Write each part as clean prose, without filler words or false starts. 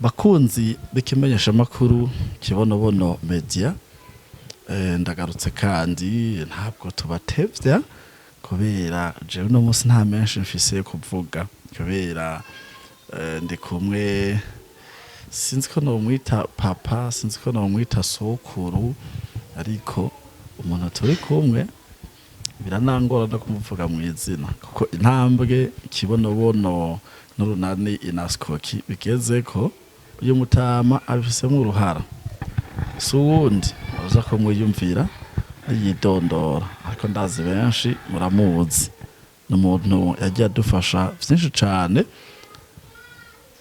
Bakunzi b'ikimenyesha makuru Kibonobono Media, ndagarutse kandi ntabwo tubatevya kubera jewe no musi nta menshi mfise kuvuga kubera ndi kumwe, sinzi ko nomwita papa, sinzi ko nomwita sokuru, ariko umuntu turi kumwe biranangora no kumuvuga mu izina kuko intambwe Kibonobono n'urunani Inaskoki bigezeko uyu mutama abifisemo uruhara, si uwundi uza ko mwiyumvira yidondora, ariko ndazi benshi muramuzi. Ni umuntu yagiye adufasha vyinshi cane,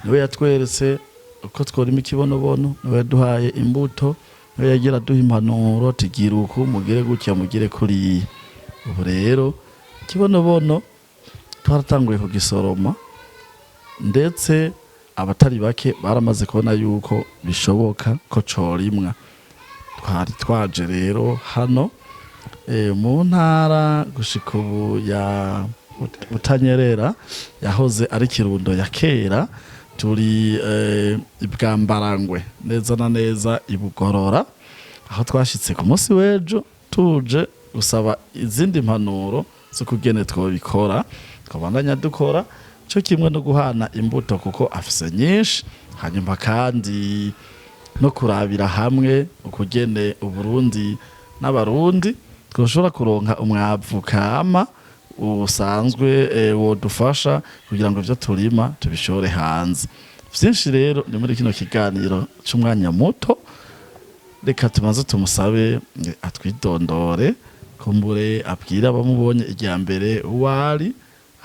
niwe yatweretse uko tworima ikibonobono, niwe yaduhaye imbuto, niwe yagira aduha impanuro, tigira uku mugire gutya mugire kuriya. Ubu rero ikibonobono twaratanguye kugisoroma, ndetse abatari bake baramaze kubona yuko bishoboka ko corimwa. Twari twaje rero hano mu ntara gushika ubu ya Butanyerera, yahoze ari Kirundo ya kera, turi Ibwambarangwe neza na neza Ibugorora, aho twashitse ku munsi w'ejo tuje gusaba izindi mpanuro zo kugene twobikora, twabandanya dukora cyo kimwe no guhana imbuto kuko afise nyinshi, hanyuma kandi no kurabira hamwe ukugene Uburundi n'abarundi twoshobora kuronka umwavu kama usanzwe wodufasha kugira ngo ivyo turima tubishore hanze. Vyinshi rero ni muri kino kiganiro c'umwanya muto, reka tumaze tumusabe atwidondore, kumbure abwira abamubonye irya mbere uwari,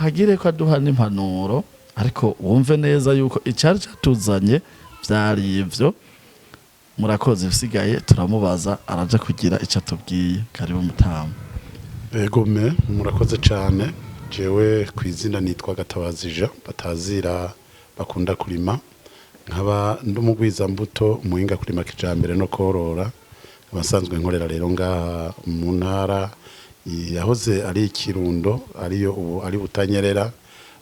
hagire ko aduha n'impanuro, ariko wumve neza yuko icari catuzanye vyari ivyo. Murakoze, ibisigaye turamubaza araja kugira ico atubwiye. Karibu Mutamu. Egome, murakoze cane. Jewe kwizina nitwa Gatabazija batazira bakunda kurima, nkaba ndumugwiza mbuto muhinga kurima kijambere no korora, abasanzwe nkorera rero ngaha mu ntara yahoze ari Kirundo, ariyo ubu ari Butanyerera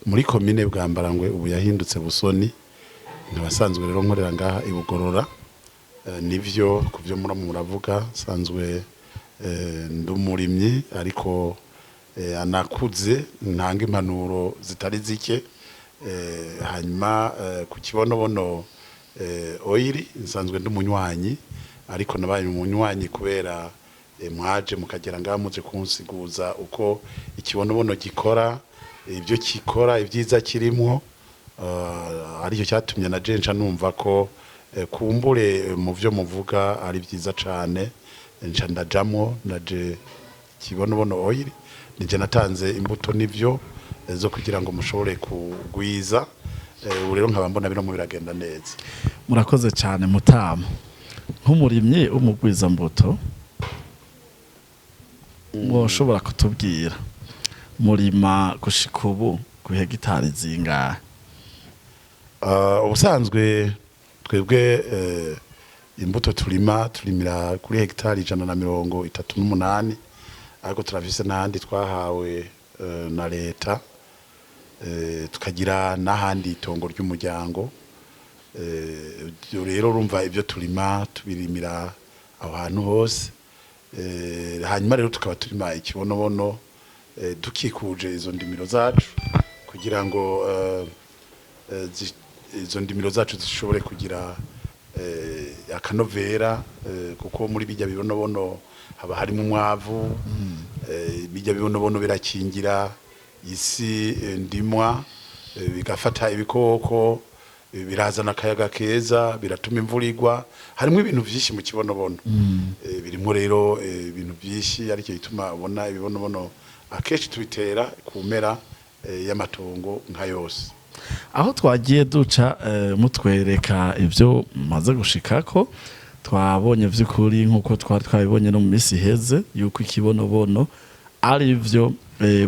muri komine Bwambarangwe, ubu yahindutse Busoni. Abasanzwe rero nkorera ngaha Ibugorora, nivyo kuvyo muravuga, sanzwe ndumurimyi ariko anakuze ntanga impanuro zitari zike. Hanyuma ku Kibonobono oil nsanzwe ndumunywanyi, ariko nabaye umunywanyi kubera mwaje mukagera ngaha muje kunsiguza uko ikibonobono gikora, ibyo kikora, ibyiza kirimo, ariyo cyatumye na jenca numva ko kumbure mu byo muvuga ari byiza cane, nca ndajamo naje Kibonobono oil, nije natanze imbuto nivyo zo kugira ngo mushobore kugwiza. Rero nkaba mbona bino mu biragenda neza. Murakoze cyane Mutamu. Nk'umurimyi umugwiza mbuto, mwoshobora kutubwira murima gushika ubu ku hegitari zingahe? Ubusanzwe twebwe imbuto turimira kuri hegitari 138, ariko turavise n'ahandi twahawe na leta, tukagira n'ahandi itongo ry'umuryango. Rero urumva ibyo turima tubirimira aho hantu hose. Hanyuma rero tukaba turima ikibonobono dukikuje izo ndimiro zacu kugira ngo izo ndimiro zacu zishobore kugira akanovera, kuko muri bijya bibonobono haba harimo umwavu. Bijya bibonobono birakingira isi ndimwa, bigafata ibikoko, birazana akayaga keza, biratuma imvura igwa. Harimo ibintu byinshi mu kibonobono, birimo rero ibintu byinshi, ariko bituma ubona ibibonobono akenshi tubitera ku mpera y'amatongo nka yose. Aho twagiye duca mutwereka ibyo maze gushikako, twabonye vy'ukuri nkuko twabibonye no mu misi heze yuko ikibonobono ari byo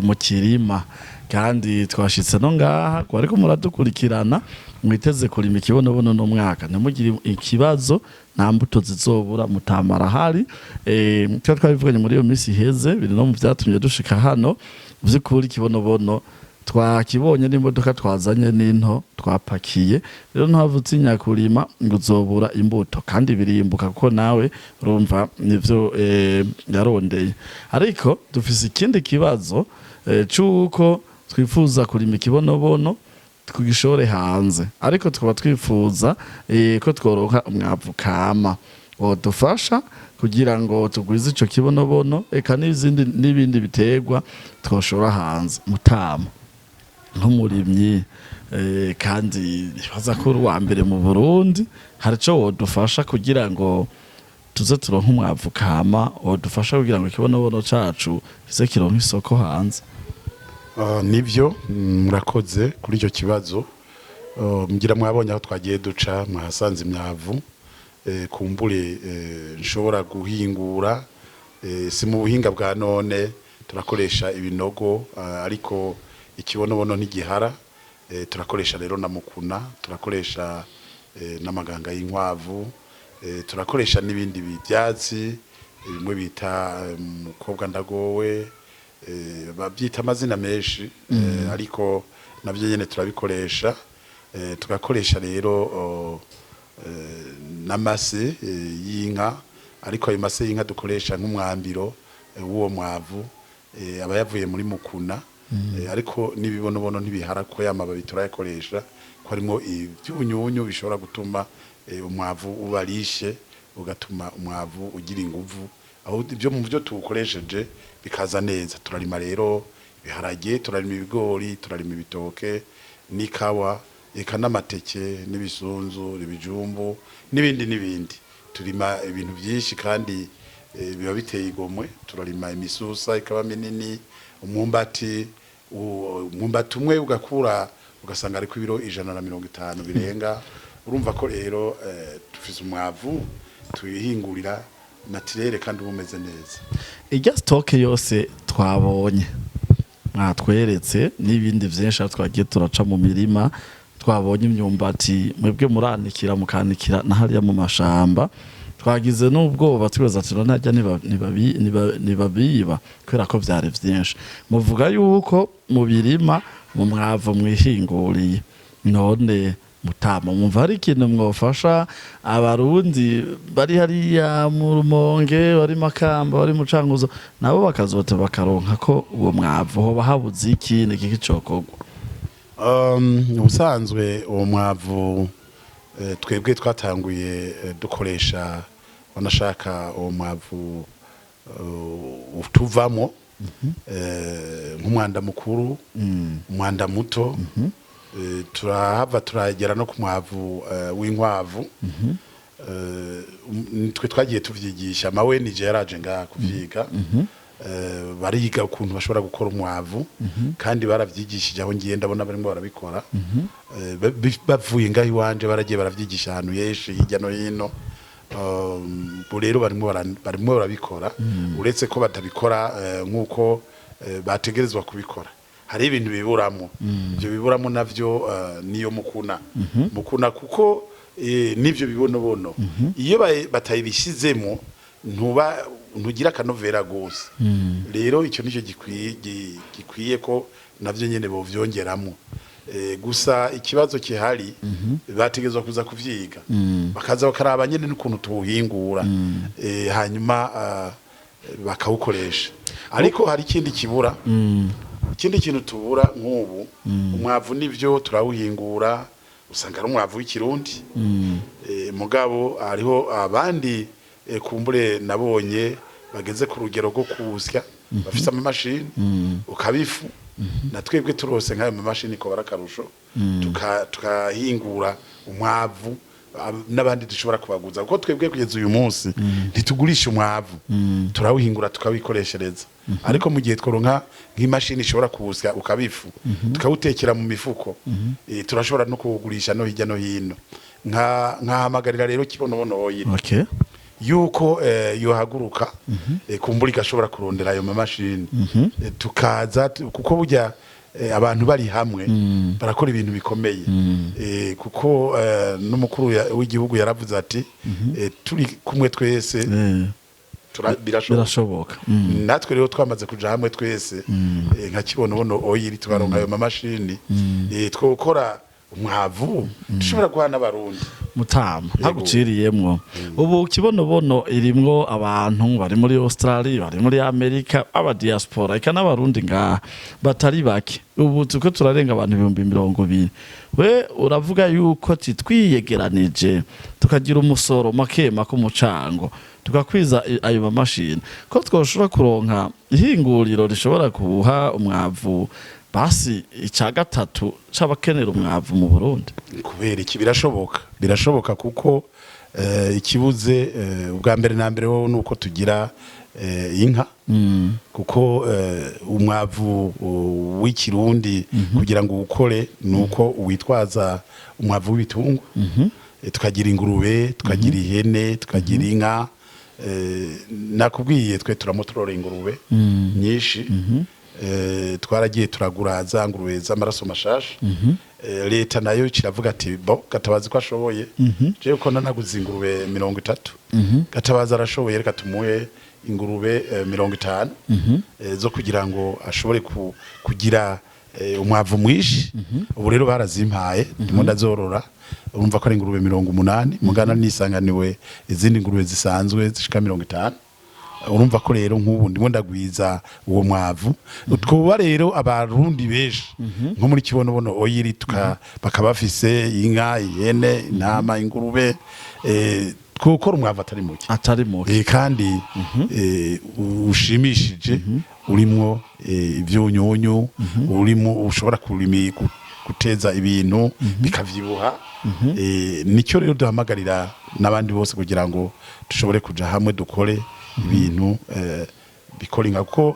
mu kirima, kandi twashitse no ngaha ariko muradukurikirana, mwiteze kurima ikibonobono no mwaka, ntimugire ikibazo, nta mbuto zizobura, mutamara hari. Twabivuganye muri iyo misi heze, biri no mu vyatumye dushika hano. Vy'ukuri ikibonobono twakibonye n'imodoka twazanye n'into twapakiye rero ntavuze inyakurima ngo uzobura imbuto kandi birimbuka kuko nawe urumva nivyo yarondeye ariko dufise ikindi kibazo cuko twifuza kurima ikibonobono tugishore hanze ariko twaba twifuza ko tworonka umwavu kama wodufasha kugira ngo tugwize ico kibonobono eka n'ibindi biterwa twoshora hanze Mutama nk'umurimyi kandi baza ko uwa mbere mu Burundi hari ico wodufasha kugira ngo tuze turonka umwavu kama wodufasha kugira ngo ikibonobono cacu kize kironka isoko hanze. Nivyo murakoze kuri icyo kibazo mugira mwabonye aho twagiye duca mwahasanze imyavu kumbure nshobora guhingura si mu buhinga bwa none turakoresha ibinogo ariko ikibonobono n'igihara turakoresha rero na mukuna turakoresha n'amaganga y'inkwavu turakoresha n'ibindi byatsi bimwe bita mukobwa ndagowe babyita amazina menshi ariko nabyo nyene turabikoresha tugakoresha rero n'amase y'inka ariko ayo mase y'inka dukoresha nk'umwambiro w'uwo mwavu aba yavuye muri mukuna ariko n'ibibonobono ntibihara ko yamababi turayakoresha ko harimo ibyunyunyu bishobora gutuma umwavu ubarishe ugatuma umwavu ugira inguvu aho ibyo mu byo tuwukoresheje bikaza neza turarima rero biharage turarima ibigori turarima ibitoke n'ikawa eka n'amateke n'ibisunzu ibijumbu n'ibindi turima ibintu byinshi kandi biba biteye igomwe turarima imisusa ikaba minini umwumbati umwe ugakura ugasanga ariko ibiro 150 birenga urumva ko rero dufise umwavu tuyihingurira naturere kandi bumeze neza. Irya stock yose twabonye mwatweretse n'ibindi vyinshi twagiye turaca mu mirima twabonye imyumbati mwebwe muranikira mukanikira na hariya mu mashamba twagize n'ubwoba twibaza ati najya nibabiba kubera ko vyari vyinshi muvuga yuko mu birima mu mwavu mwihinguriye none Mutama mumva hari ikintu mwofasha abarundi bari hariya mu Rumonge bari Makamba bari mu Cankuzo nabo bakazote bakaronka ko uwo mwavu ho bahabuze iki n'iki cokogwa ubusanzwe uwo mwavu twebwe twatanguye dukoresha wanashaka uwo mwavu utuvamo nk'umwanda mukuru umwanda muto turahava turagera no ku mwavu w'inkwavu twe twagiye tuvyigisha mawe nije yaraje ngaha kuvyiga bariga ukuntu bashobora gukora umwavu kandi baravyigishije aho ngiye ndabona barimo barabikora bavuye ngaho iwanje baragiye baravyigisha ahantu yeshi hirya no hino rero barimo barabikora uretse ko batabikora nk'uko bategerezwa kubikora hari ibintu biburamo ibyo biburamo navyo niyo mukuna kuko nivyo bibonobono iyo batayibishizemo ntugira akanovera gose rero icyo nico gikwiye ko navyo nyene bo vyongeramo gusa ikibazo kihari bategezwa kuza kuvyiga bakaza bakaraba nyene n'ukuntu tuwuhingura hanyuma bakawukoresha ariko hari ikindi kibura ikindi kintu tubura nk'ubu umwavu nivyo turawuhingura usanga ari umwavu w'ikirundi mugabo hariho abandi kumbure nabonye bageze ku rugero rwo kuwusya bafise amamashini ukabifu na twebwe turose nk'ayo mamashini ko barakarusho tukahingura umwavu n'abandi dushobora kubaguza kuko twebwe kugeza uyu munsi ntitugurisha umwavu turawuhingura tukawikoreshereza ariko mu gihe tworonka nk'imashini ishobora kuwusya ukabifu tukawutekera mu mifuko turashobora no kuwugurisha no hirya no hino nkahamagarira rero kibonobono okay. yuko yohaguruka kumbura igashobora kurondera ayo mamashini tukaza kuko burya abantu bari hamwe barakora ibintu bikomeye kuko n'umukuru w'igihugu yaravuze ati turi kumwe twese birashoboka natwe rero twamaze kuja hamwe twese nka kibonobono oil tubaronka ayo mamashini twokora umwavu dushobora guhana abarundi Mutama ntaguciriyemwo ubu kibonobono irimwo abantu bari muri Australia bari muri Amerika aba diaspora eka n'abarundi ngaha batari bake ubu tuko turarenga abantu 220 we uravuga yuko titwiyegeranije tukagira umusoro makema ku mucango tukakwiza ayo mamashini ko twoshobora kuronka ihinguriro rishobora kuha umwavu basi ica gatatu c'abakenera umwavu mu Burundi kubera iki birashoboka kuko ikibuze ubwa mbere na mbere wo nuko tugira inka kuko umwavu w'ikirundi kugira ngo ukore nuko witwaza umwavu w'ibitungwa tukagira ingurube tukagira ihene tukagira inka nakubwiye twe turamutorora ingurube nyinshi twaragiye turagura za ngurube z'amaraso mashasha leta nayo kiravuga ati bo Gatabazi ko ashoboye je ko nanaguze ingurube 30 Gatabazi arashoboye reka tumuhe ingurube 50 zo kugira ngo ashobore kugira umwavu mwishi ubu rero barazimpaye ndimo ndazorora urumva ko ari ingurube 80 mugana nisanganiwe izindi ngurube zisanzwe zishika 50 urumva ko rero nk'ubu ndimo ndagwiza uwo mwavu twoba rero abarundi beje nko muri kibonobono oil bakabafise inka ihene intama ingurube twokora umwavu atari muke kandi ushimishije urimwo ivyunyunyu urimo ushobora guteza ibintu bikavyibuha nicyo rero duhamagarira n'abandi bose kugira ngo dushobore kuja hamwe dukore ibintu bikora inka ko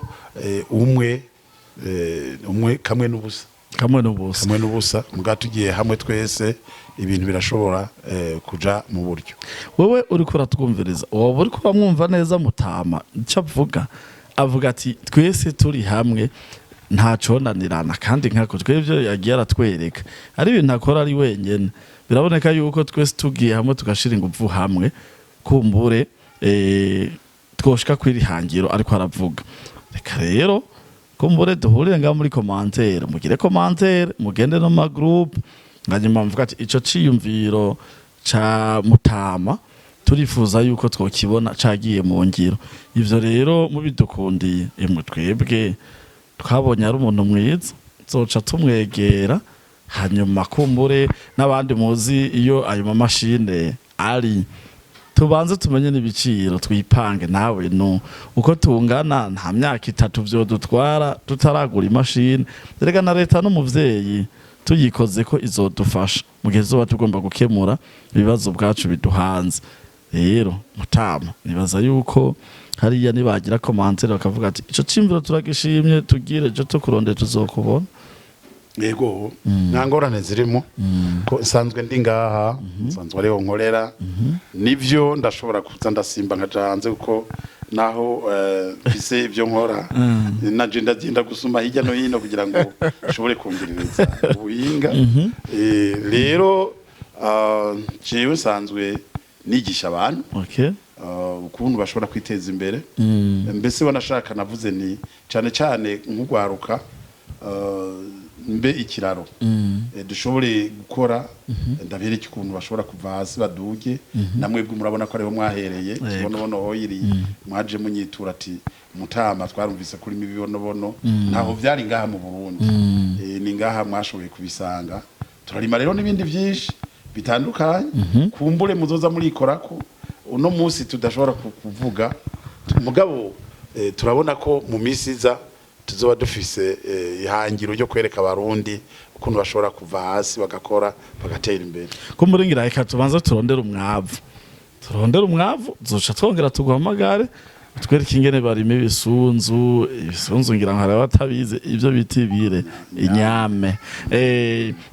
umwe kamwe n'ubusa muga tugiye hamwe twese ibintu birashobora kuja mu buryo wewe uri kuratwumviriza wowe uri kuramwumva neza Mutama icyo avuga ati twese turi hamwe nta conanirana kandi nkako twebyo yagiye aratwereka ari ibintu akora ari wenyene biraboneka yuko twese tugiye hamwe tugashira ingufu hamwe kumbure twoshika kwiri hangiro ariko aravuga reka rero kumbure duhurire nga muri commentaire mugire commentaire mugende no ma group nganyuma mvuga ati ico ciyumviro ca Mutama turifuza yuko twokibona cagiye mu ngiro ivyo rero mubidukundiye imwe twebwe twabonye ari umuntu mwiza zoca tumwegera hanyuma kumbure n'abandi muzi iyo ayo mamashine ari tubanze tumenye n'ibiciro twipange nawe no uko tungana nta myaka 3 byo dutwara tutaragura imashine rega na leta n'umuvyeyi tuyikoze ko izodufasha mu gihe zoba tugomba gukemura ibibazo bwacu biduhanze rero Mutama nibaza yuko hariya nibagira commentaire bakavuga ati ico cimviro turagishimye tugire je to kuronde tuzokubona yego nangorane zirimo ko nsanzwe ndi ngaha nsanzwe ariho nkorera nivyo ndashobora kuza ndasimba nkajanze uko naho bise ivyo nkora naje ndagenda gusuma hirya no hino kugira ngo nshobore kumviririza ubuhinga rero jewe nsanzwe nigisha abantu ukuntu bashobora kwiteza imbere mbese wanashaka navuze ni cyane nk'ugwaruka mbe ikiraro dushobore gukora ndabereke ukuntu bashobora kuva hasi baduge namwebwe murabona ko ariho mwahereye kibonobono oil mwaje munyitura ati Mutama twarumvise kuri mibibonobono naho vyari ngaha mu Burundi ni ngaha mwashoboye kubisanga turarima rero n'ibindi byinshi bitandukanye kumbure muzoza murikorako uno munsi tudashobora kuvuga mugabo turabona ko mu misiza tuzoba dufise ihangiro ryo kwereka abarundi ukuntu bashobora kuva hasi bagakora bagatera imbere ko muringira reka tubanza turondera umwavu zoca twongera tuguhamagare twereke ingene barimo ibisunzu ngira ngo hari abatabize ivyo biti bire inyame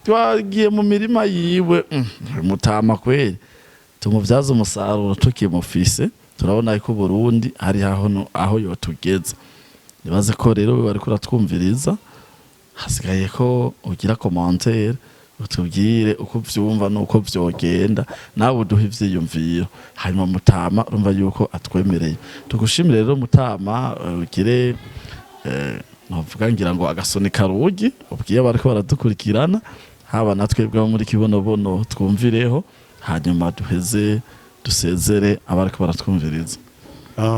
twagiye mu mirima yiwe Mutama kweli tumuvyaza umusaruro tukimufise turabona ko Burundi hari aho yotugeza nibaze ko rero bari kuratwumviriza hasigaye ko ugira commentaire utubwire uko vyumva nuko vyogenda nawe uduha ivyiyumviro hanyuma Mutama urumva yuko atwemereye tugushimire rero Mutama ugire novuga ngira ngo agasoni karugi ubwiye bariko baradukurikirana haba natwebwe muri kibonobono twumvireho hanyuma duheze dusezere abariko baratwumviriza.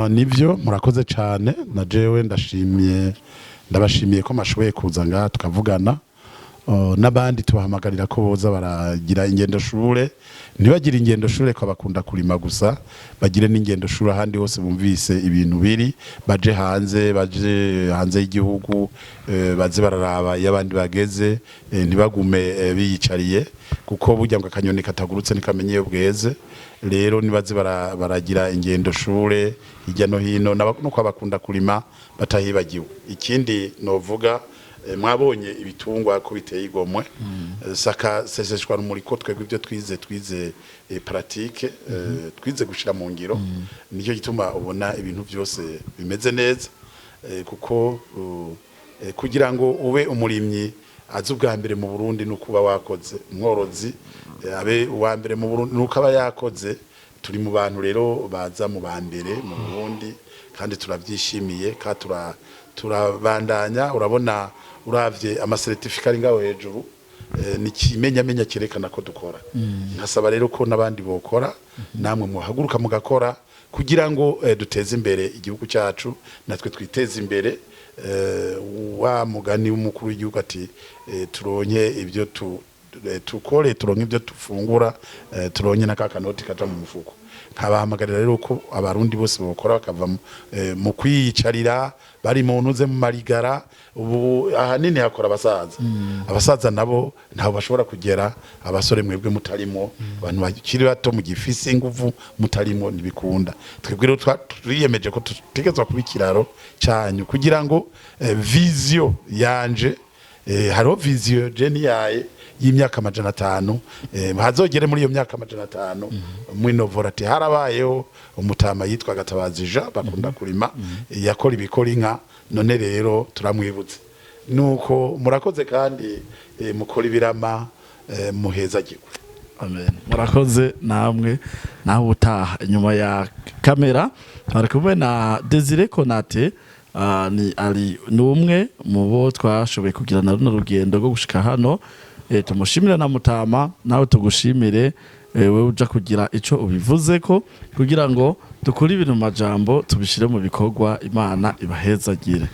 Nivyo murakoze cyane na jewe ndabashimiye ko mashoboye kuza ngaha tukavugana n'abandi tubahamagarira ko boza baragira ingendo shure ntibagira ingendo shure ko bakunda kurima gusa bagire n'ingendo shure ahandi hose bumvise ibintu biri baje hanze y'igihugu baze bararaba y'abandi bageze ntibagume biyicariye kuko burya ngo akanyoni katagurutse nikamenye iyo bweze rero nibaze baragira ingendo shure hirya no hino nuko abakunda kurima batahibagiwe. Ikindi novuga mwabonye ibitungwa ko biteye igomwe saka seseshwa muri ko twebwe ibyo twize pratique twize gushira mu ngiro nicyo gituma ubona ibintu byose bimeze neza kuko kugira ngo ube umurimyi azi ubwa mbere mu Burundi nukuba wakoze umworozi abe uwa mbere mu Burundi nukaba yakoze turi mu bantu rero baza mu bambere mu Burundi kandi turavyishimiye ka turabandanya urabona uravye amasertificat ngaho hejuru ni kimenyamenya kirekana ko dukora nkasaba rero ko nabandi bokora namwe muhaguruka mugakora kugira ngo duteze imbere igihugu cyacu natwe twiteze imbere wa mugani w'umukuru w'igihugu ati turonye ibyo tukore turonke ibyo tufungura turonye nakakanoti kaja mu mufuko nkabahamagarira rero ko abarundi bose bokora bakava mu kwiyicarira bari mu ntuze mu marigara ubu ahanini hakora abasaza nabo ntaho bashobora kugera abasore mwebwe mutarimo abantu bakiri bato mu gifise inguvu mutarimo nibikunda twebwe rero turiyemeje ko tutegezwa kubikiraro cyanyu kugira ngo vision yanje haro vision geniaye y'imyaka 500 hazogere muri iyo myaka 500 mwinovorati harabayeho Umutama yitwa Gatabazija bakunda kurima yakora ibikora inka none rero turamwibutse nuko murakoze kandi mukora ibirama muheza gikwe. Amen. Murakoze namwe naho utaha inyuma ya kamera bari kumwe na Desire Konate ni ari numwe mu bo twashoboye kugirana runo rugendo rwo gushika hano tumushimira na Mutama nawe tugushimire wewe uja kugira ico ubivuze ko kugira ngo dukuri ibintu majambo tubishire mu bikorwa Imana ibahezagire.